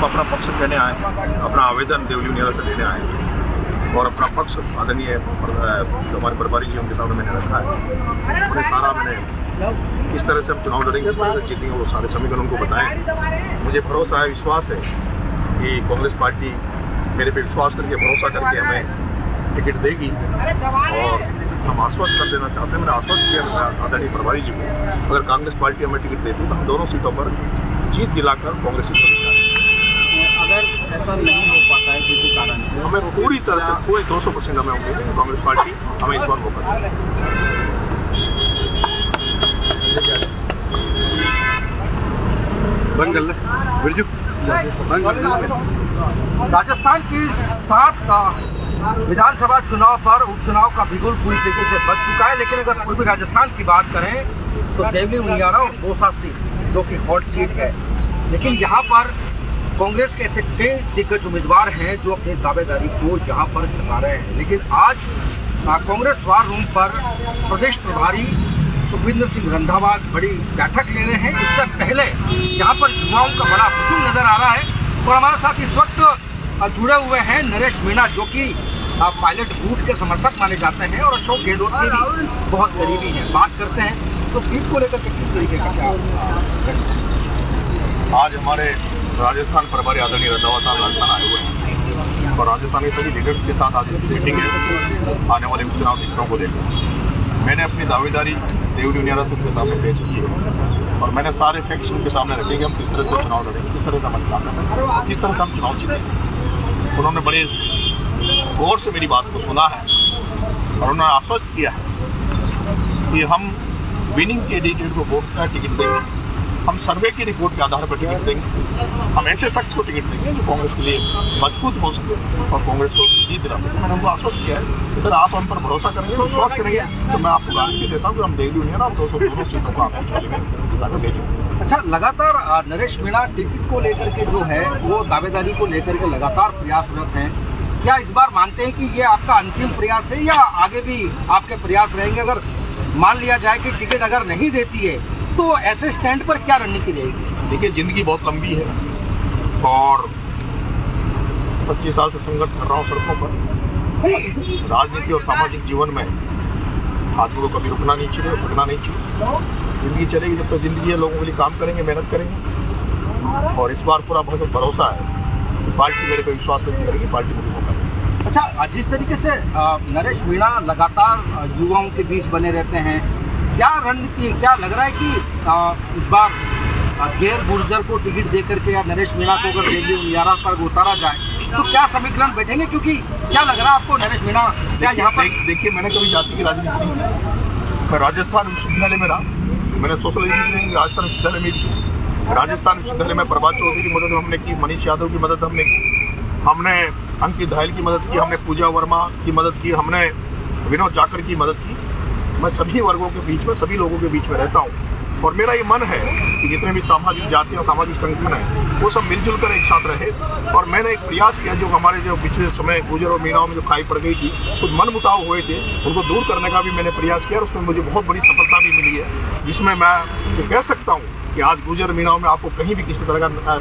हम अपना पक्ष कहने आए, अपना आवेदन देवली न्यायालय से लेने आए और अपना पक्ष आदरणीय जो हमारे प्रभारी जी उनके सामने मैंने रखा है। उन्हें सारा मैंने किस तरह से हम चुनाव लड़ेंगे, किस तरह से जीतेंगे, वो सारे समीकरण उनको बताएं। मुझे भरोसा है, विश्वास है कि कांग्रेस पार्टी मेरे पे विश्वास करके, भरोसा करके हमें टिकट देगी और हम आश्वस्त कर देना चाहते हैं। मैंने आश्वस्त किया आदरणीय प्रभारी जी को, अगर कांग्रेस पार्टी हमें टिकट देती तो हम दोनों सीटों पर जीत दिलाकर कांग्रेस को जिताएंगे। अगर ऐसा नहीं हो पाता है किसी कारण से, हमें पूरी तरह से पूरे 200% हमें उम्मीद है कांग्रेस पार्टी हमें इस बार मौका देगी। राजस्थान की 7 विधानसभा चुनाव पर उपचुनाव का बिगुल पूरी तरीके से बच चुका है, लेकिन अगर पूर्वी राजस्थान की बात करें तो देवली उनियारा और दौसा सीट जो कि हॉट सीट है, लेकिन यहाँ पर कांग्रेस के ऐसे कई दिग्गज उम्मीदवार हैं जो अपनी दावेदारी को यहाँ पर जता रहे हैं। लेकिन आज कांग्रेस वार रूम पर प्रदेश प्रभारी सुखविंदर सिंह रंधावा बड़ी बैठक ले रहे हैं। इससे पहले यहाँ पर युवाओं का बड़ा हुजूम नजर आ रहा है और हमारे साथ इस वक्त जुड़े हुए हैं नरेश मीणा जो कि पायलट रूट के समर्थक माने जाते हैं और अशोक गहलोत के भी बहुत करीबी हैं। बात करते हैं तो सीट को लेकर के किस तरीके का क्या आज हमारे राजस्थान प्रभारी आदरणीय रंधावा साहब राजस्थान आए हुए हैं और राजस्थान के सभी लीडर्स के साथ आज मीटिंग है आने वाले उपचुनाव टिकटों को लेकर। मैंने अपनी दावेदारी देवली उनियारा से उनके सामने पेश की है और मैंने सारे फैक्ट्स उनके सामने रखे कि हम किस तरह से चुनाव लड़ेंगे, किस तरह से मतदान करेंगे, किस तरह से हम चुनाव जीतेंगे। उन्होंने बड़े गौर से मेरी बात को सुना है और उन्होंने आश्वस्त किया है कि हम विनिंग कैंडिडेट को वोट का टिकट देंगे, हम सर्वे की रिपोर्ट के आधार पर टिकट देंगे, हम ऐसे शख्स को टिकट देंगे जो कांग्रेस के लिए मजबूत हो सके और कांग्रेस को जीत दिला सके। मैंने उनको आश्वस्त किया है कि सर आप हम पर भरोसा करेंगे, विश्वास करेंगे तो मैं आपको गारंटी देता हूँ कि हम देवली उनियारा और 202 सीटों को आपको भेजेंगे। अच्छा, लगातार नरेश मीणा टिकट को लेकर के जो है वो दावेदारी को लेकर के लगातार प्रयासरत हैं। क्या इस बार मानते हैं कि ये आपका अंतिम प्रयास है या आगे भी आपके प्रयास रहेंगे? अगर मान लिया जाए कि टिकट अगर नहीं देती है तो ऐसे स्टैंड पर क्या रणनीति रहेगी? देखिए, जिंदगी बहुत लंबी है और 25 साल से संघर्ष कर रहा हूँ सड़कों पर। राजनीति और सामाजिक जीवन में आदमी को कभी रुकना नहीं चाहिए, रुकना नहीं चाहिए। जिंदगी चलेगी जब तक जिंदगी है, लोगों के लिए काम करेंगे, मेहनत करेंगे और इस बार पूरा भरोसा है कि पार्टी मेरे पे विश्वास नहीं करेगी, पार्टी को भी मौका देगी। अच्छा, जिस तरीके से नरेश मीणा लगातार युवाओं के बीच बने रहते हैं, क्या रणनीति, क्या लग रहा है कि इस बार गैर गुर्जर को टिकट देकर के या नरेश मीणा को अगर देवली उनियारा पर उतारा जाए तो क्या समीकरण बैठेंगे? क्योंकि क्या लग रहा है आपको नरेश मीणा क्या यहाँ पर? देखिए, मैंने कभी जाति की राजनीति नहीं की। मैं राजस्थान विश्वविद्यालय में रहा, मैंने सोशल इंजीनियरिंग राजस्थान विश्वविद्यालय में की। राजस्थान विश्वविद्यालय में प्रभात चौधरी की मदद हमने की, मनीष यादव की मदद हमने की, हमने अंकित धायल की मदद की, हमने पूजा वर्मा की मदद की, हमने विनोद जाकर की मदद की। मैं सभी वर्गों के बीच में, सभी लोगों के बीच में रहता हूँ और मेरा ये मन है कि जितने भी सामाजिक जाति और सामाजिक संगठन है वो सब मिलजुल कर एक साथ रहे। और मैंने एक प्रयास किया, जो हमारे जो पिछले समय गुर्जर और मीणाओं में जो खाई पड़ गई थी, कुछ मन मुटाव हुए थे, उनको दूर करने का भी मैंने प्रयास किया और उसमें मुझे बहुत बड़ी सफलता भी मिली है, जिसमें मैं ये कह सकता हूँ कि आज गुर्जर मीणाओं में आपको कहीं भी किसी तरह का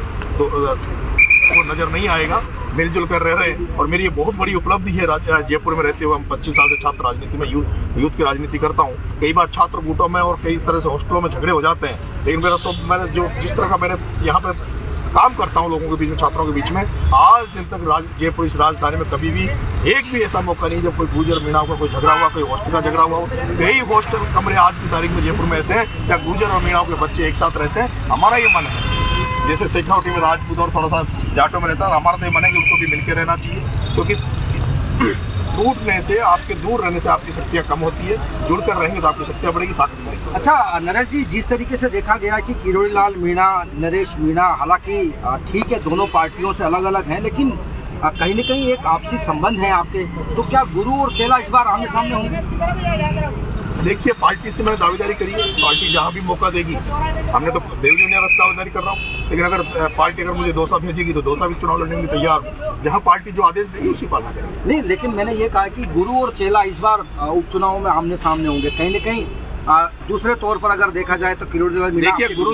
वो नजर नहीं आएगा, मिलजुल कर रह रहे हैं। और मेरी ये बहुत बड़ी उपलब्धि है जयपुर में रहते हुए। हम 25 साल से छात्र राजनीति में यूथ की राजनीति करता हूँ। कई बार छात्र गुटों में और कई तरह से हॉस्टलों में झगड़े हो जाते हैं, लेकिन मैंने जो जिस तरह का मैंने यहाँ पे काम करता हूँ लोगों के बीच में, छात्रों के बीच में, आज दिन तक जयपुर इस राजधानी में कभी भी एक भी ऐसा मौका नहीं जब कोई गुर्जर मीणा का कोई झगड़ा हुआ, कोई हॉस्टल का झगड़ा हुआ हो। कई हॉस्टल कमरे आज की तारीख में जयपुर में ऐसे हैं जहाँ गुर्जर और मीणाओं के बच्चे एक साथ रहते हैं। हमारा ये मन है, जैसे शेखावटी में राजपूत और थोड़ा सा जाटों में रहता है, हमारा तो ये मन है कि उनको भी मिलकर रहना चाहिए, क्योंकि टूटने से, आपके दूर रहने से आपकी शक्तियाँ कम होती है, जुड़कर रहेंगे तो आपकी शक्तियाँ बढ़ेगी, ताकत बढ़ेगी। अच्छा नरेश जी, जिस तरीके से देखा गया कि किरोड़ी लाल मीणा, नरेश मीणा, हालांकि ठीक है दोनों पार्टियों से अलग अलग हैं, लेकिन कहीं न कहीं एक आपसी संबंध है आपके, तो क्या गुरु और चेला इस बार आमने सामने होंगे? देखिए, पार्टी से मैंने दावेदारी करी है, पार्टी जहाँ भी मौका देगी, हमने तो देवली उनियारा से दावेदारी कर रहा हूँ, लेकिन अगर पार्टी अगर मुझे दौसा भेजेगी तो दौसा भी चुनाव लड़ने के लिए तैयार हूँ। जहाँ पार्टी जो आदेश देगी उसी पालना करेंगे। नहीं, लेकिन मैंने ये कहा कि गुरु और चेला इस बार उपचुनाव में आमने सामने होंगे। कहीं न कहीं दूसरे तौर पर अगर देखा जाए तो किरोड़ी लाल मीणा, देखिए, गुरु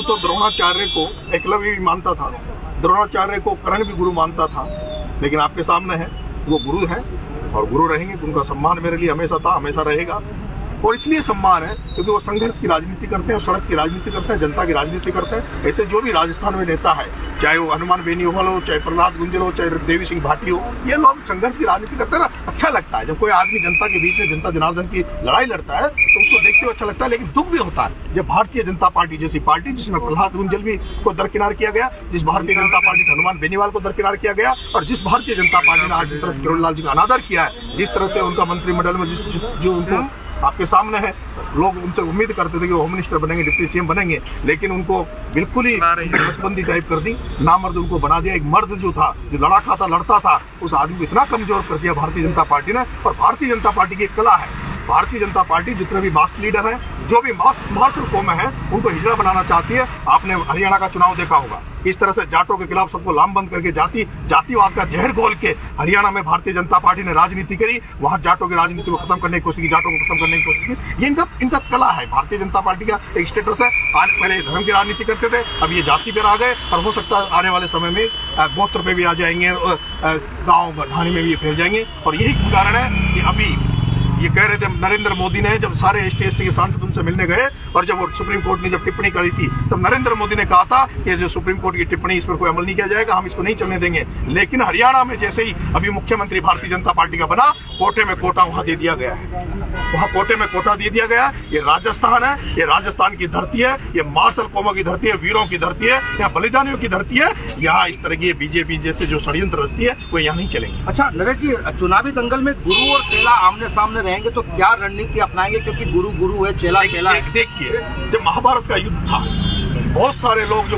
तो द्रोणाचार्य को एकलव्य भी मानता था द्रोणाचार्य को कर्ण भी गुरु मानता था, लेकिन आपके सामने है वो गुरु है और गुरु रहेंगे। उनका सम्मान मेरे लिए हमेशा था, हमेशा रहेगा। और इसलिए सम्मान है क्योंकि वो संघर्ष की राजनीति करते हैं, सड़क की राजनीति करते हैं, जनता की राजनीति करते हैं। ऐसे जो भी राजस्थान में नेता है, चाहे वो हनुमान बेनीवाल हो, चाहे प्रहलाद गुंजल हो, चाहे देवी सिंह भाटी हो, ये लोग संघर्ष की राजनीति करते हैं ना, अच्छा लगता है। जब कोई आदमी जनता के बीच में जनता जनार्दन की लड़ाई लड़ता है तो उसको देखते हुए अच्छा लगता है। लेकिन दुख भी होता है जब भारतीय जनता पार्टी जैसी पार्टी, जिसमें प्रहलाद गुंजल भी को दरकिनार किया गया, जिस भारतीय जनता पार्टी से हनुमान बेनीवाल को दरकिनार किया गया, और जिस भारतीय जनता पार्टी ने आज जिस तरह किरोड़ीलाल जी का अनादर किया है, जिस तरह से उनका मंत्रिमंडल में जो उनको आपके सामने है, लोग उनसे उम्मीद करते थे कि वो होम मिनिस्टर बनेंगे, डिप्टी सीएम बनेंगे, लेकिन उनको बिल्कुल ही नसबंदी टाइप कर दी, नामर्द उनको बना दिया। एक मर्द जो था, जो लड़ता था, उस आदमी को इतना कमजोर कर दिया भारतीय जनता पार्टी ने। और भारतीय जनता पार्टी की एक कला है, भारतीय जनता पार्टी जितने भी मास लीडर हैं, जो भी मार्शल कौम है, उनको हिजड़ा बनाना चाहती है। आपने हरियाणा का चुनाव देखा होगा, इस तरह से जाटों के खिलाफ सबको लामबंद करके जातिवाद का जहर घोल के हरियाणा में भारतीय जनता पार्टी ने राजनीति करी। वहां जाटों की राजनीति को खत्म करने की कोशिश की, जाटों को खत्म करने की कोशिश की। ये इनका कला है। भारतीय जनता पार्टी का एक स्टेटस है, पहले धर्म की राजनीति करते थे, अब ये जाति पर आ गए, और हो सकता है आने वाले समय में गोत्र पे भी आ जाएंगे, गाँव ढाणी में भी फैल जाएंगे। और यही कारण है कि अभी ये कह रहे थे नरेंद्र मोदी ने, जब सारे एसटी के सांसद उनसे मिलने गए और जब वो सुप्रीम कोर्ट ने जब टिप्पणी करी थी, तब नरेंद्र मोदी ने कहा था कि जो सुप्रीम कोर्ट की टिप्पणी, इस पर कोई अमल नहीं किया जाएगा, हम इसको नहीं चलने देंगे। लेकिन हरियाणा में जैसे ही अभी मुख्यमंत्री भारतीय जनता पार्टी का बना, कोटे में कोटा वहां दे दिया गया है, वहां कोटे में कोटा दे दिया गया। ये राजस्थान है, ये राजस्थान की धरती है, ये मार्शल कौमों की धरती है, वीरों की धरती है, यहाँ बलिदानियों की धरती है। यहाँ इस तरह की बीजेपी जैसे जो षड्यंत्र रचती है वो यहाँ नहीं चलेंगे। अच्छा नरेश जी, चुनावी दंगल में गुरु और चेला आमने सामने रहेंगे तो क्या रणनीति अपनाएंगे? क्योंकि गुरु गुरु है, चेला चेला है। देखिए, जब महाभारत का युद्ध था, बहुत सारे लोग जो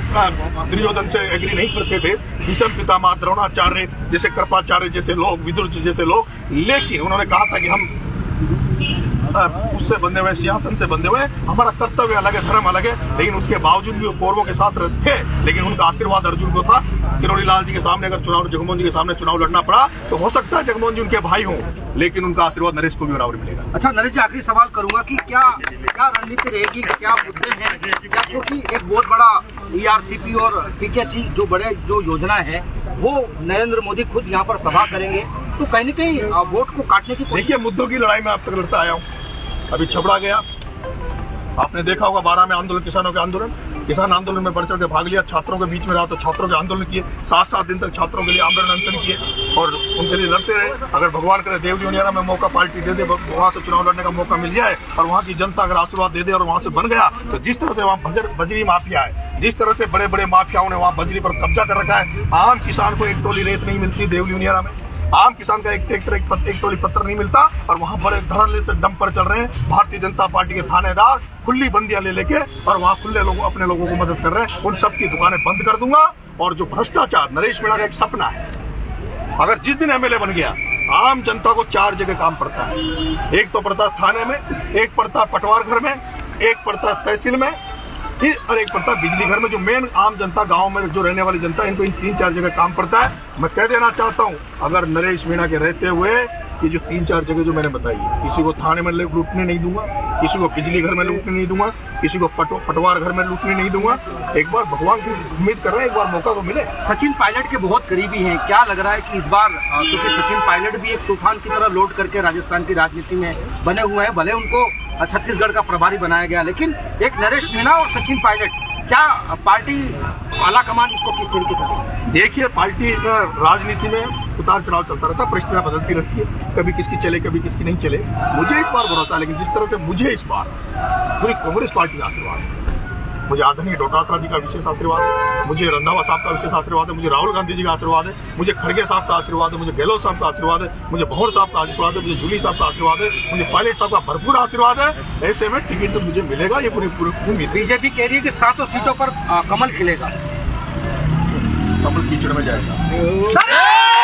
दुर्योधन से एग्री नहीं करते थे, भीष्म पितामह, द्रोणाचार्य जैसे, कृपाचार्य जैसे लोग, विदुर जैसे लोग, लेकिन उन्होंने कहा था कि हम उससे बंधे हुए, सिंहासन से बंधे हुए, हमारा कर्तव्य अलग है, धर्म अलग है। लेकिन उसके बावजूद भी वो कौरवों के साथ थे, लेकिन उनका आशीर्वाद अर्जुन को था। किरोड़ीलाल जी के सामने अगर जगमोहन जी के सामने चुनाव लड़ना पड़ा तो हो सकता है जगमोहन जी उनके भाई हों, लेकिन उनका आशीर्वाद नरेश को भी बराबर मिलेगा। अच्छा नरेश जी, आखिरी सवाल करूंगा कि क्या रणनीति रहेगी, क्या मुद्दे हैं? क्योंकि एक बहुत बड़ा ERCP और PKC जो योजना है, वो नरेंद्र मोदी खुद यहाँ पर सभा करेंगे, तो कहीं न कहीं वोट को काटने की। देखिए, मुद्दों की लड़ाई में अब तक लड़ता आया हूँ। अभी छपड़ा गया, आपने देखा होगा 12 में आंदोलन, किसानों के आंदोलन, किसान आंदोलन में बढ़ चढ़ के भाग लिया, छात्रों के बीच में रहा तो छात्रों के आंदोलन किए, 7-7 दिन तक छात्रों के लिए आंदोलन अनशन किए और उनके लिए लड़ते रहे। अगर भगवान करे देवली उनियारा में मौका पार्टी दे दे, वहां से चुनाव लड़ने का मौका मिल जाए और वहां की जनता अगर आशीर्वाद दे दे और वहां से बन गया, तो जिस तरह से वहां बजरी माफिया है, जिस तरह से बड़े बड़े माफियाओं ने वहां बजरी पर कब्जा कर रखा है, आम किसान को एक टोली रेत नहीं मिलती देवली उनियारा में, आम किसान का एक ट्रैक्टर एक टोली पत्थर नहीं मिलता, और वहां बड़े धड़ल्ले से डंप पर चल रहे हैं भारतीय जनता पार्टी के थानेदार, खुली बंदियां ले लेके, और वहां खुले लोगों अपने लोगों को मदद कर रहे हैं। उन सबकी दुकानें बंद कर दूंगा। और जो भ्रष्टाचार, नरेश मीणा का एक सपना है, अगर जिस दिन MLA बन गया, आम जनता को 4 जगह काम पड़ता है। एक तो पड़ता थाने में, एक पड़ता पटवार घर में, एक पड़ता तहसील में, फिर और एक पड़ता बिजली घर में। जो मेन आम जनता, गांव में जो रहने वाली जनता, इनको इन 3-4 जगह काम पड़ता है। मैं कह देना चाहता हूं, अगर नरेश मीणा के रहते हुए ये जो 3-4 जगह जो मैंने बताई है, किसी को थाने में लूटने नहीं दूंगा, किसी को बिजली घर में लूटने नहीं दूंगा, किसी को पटवार घर में लूटने नहीं दूंगा। एक बार भगवान की उम्मीद कर रहे हैं, एक बार मौका तो मिले। सचिन पायलट के बहुत करीबी हैं, क्या लग रहा है कि इस बार, क्योंकि सचिन पायलट भी एक तूफान की तरह लौट करके राजस्थान की राजनीति में बने हुए हैं, भले उनको छत्तीसगढ़ का प्रभारी बनाया गया, लेकिन एक नरेश मीणा और सचिन पायलट, क्या पार्टी आला कमान इसको किस तरीके से? देखिए, पार्टी राजनीति में उतार चढ़ाव चलता रहता है, परिस्थितियां बदलती रहती है, कभी किसकी चले कभी किसकी नहीं चले। मुझे इस बार भरोसा है, लेकिन जिस तरह से मुझे इस बार पूरी कांग्रेस पार्टी का आशीर्वाद है, मुझे आदरणीय डोटात्रा जी का विशेष आशीर्वाद है, मुझे रंधावा साहब का विशेष आशीर्वाद है, मुझे राहुल गांधी जी का आशीर्वाद है, मुझे खड़गे साहब का आशीर्वाद है, मुझे गहलोत साहब का आशीर्वाद है, मुझे भंवर साहब का आशीर्वाद है, मुझे जूली साहब का आशीर्वाद है, मुझे पायलट साहब का भरपूर आशीर्वाद है। ऐसे में टिकट तो मुझे मिलेगा, ये पूरी उम्मीद। बीजेपी कह रही है कि 7 सीटों पर कमल खिलेगा, कमल कीचड़ में जाएगा।